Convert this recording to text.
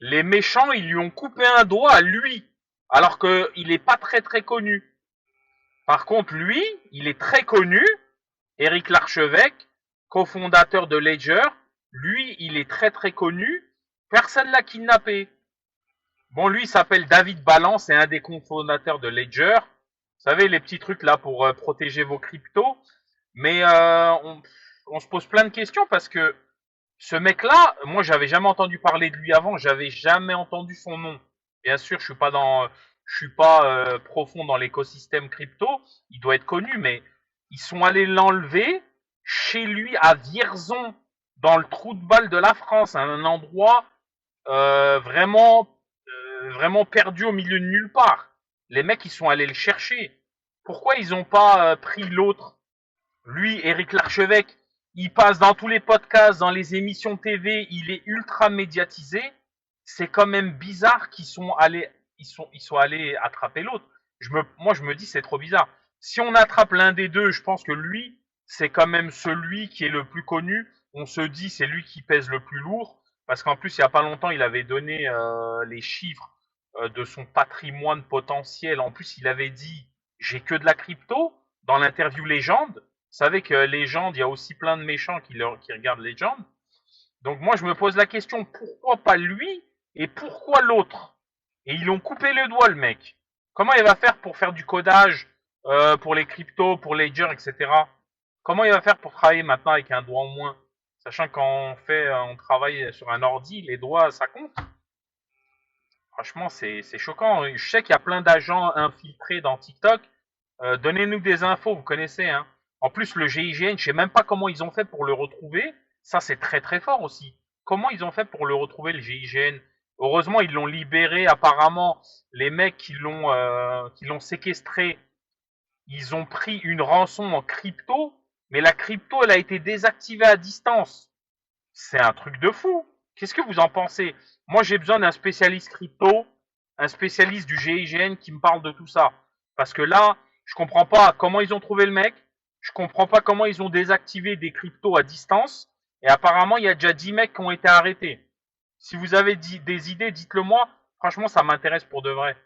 Les méchants, ils lui ont coupé un doigt à lui, alors qu'il est pas très très connu. Par contre, lui, il est très connu. Éric Larchevêque, cofondateur de Ledger, lui, il est très très connu. Personne l'a kidnappé. Bon, lui, il s'appelle David Ballant, c'est un des cofondateurs de Ledger. Vous savez, les petits trucs là pour protéger vos cryptos. Mais on se pose plein de questions parce que ce mec-là, moi, j'avais jamais entendu parler de lui avant, j'avais jamais entendu son nom. Bien sûr, je suis pas profond dans l'écosystème crypto. Il doit être connu, mais ils sont allés l'enlever chez lui à Vierzon, dans le trou de balle de la France, un endroit vraiment vraiment perdu au milieu de nulle part. Les mecs, ils sont allés le chercher. Pourquoi ils ont pas pris l'autre? Lui, Éric Larchevêque, il passe dans tous les podcasts, dans les émissions TV, il est ultra médiatisé. C'est quand même bizarre qu'ils sont allés, ils sont allés attraper l'autre. Moi, je me dis, c'est trop bizarre. Si on attrape l'un des deux, je pense que lui, c'est quand même celui qui est le plus connu. On se dit, c'est lui qui pèse le plus lourd. Parce qu'en plus, il y a pas longtemps, il avait donné les chiffres de son patrimoine potentiel. En plus, il avait dit, j'ai que de la crypto dans l'interview Légende. Vous savez que Légende, il y a aussi plein de méchants qui regardent Légende. Donc moi, je me pose la question, pourquoi pas lui et pourquoi l'autre? Et ils l'ont coupé le doigt, le mec. Comment il va faire pour faire du codage pour les cryptos, pour Ledger, etc. Comment il va faire pour travailler maintenant avec un doigt en moins? Sachant qu'on on travaille sur un ordi, les doigts, ça compte. Franchement, c'est choquant. Je sais qu'il y a plein d'agents infiltrés dans TikTok. Donnez-nous des infos, vous connaissez, hein. En plus, le GIGN, je sais même pas comment ils ont fait pour le retrouver. Ça, c'est très très fort aussi. Comment ils ont fait pour le retrouver, le GIGN? Heureusement, ils l'ont libéré. Apparemment, les mecs qui l'ont séquestré, ils ont pris une rançon en crypto, mais la crypto, elle a été désactivée à distance. C'est un truc de fou. Qu'est-ce que vous en pensez? Moi, j'ai besoin d'un spécialiste crypto, un spécialiste du GIGN qui me parle de tout ça. Parce que là, je comprends pas comment ils ont trouvé le mec. Je comprends pas comment ils ont désactivé des cryptos à distance. Et apparemment, il y a déjà 10 mecs qui ont été arrêtés. Si vous avez des idées, dites-le moi. Franchement, ça m'intéresse pour de vrai.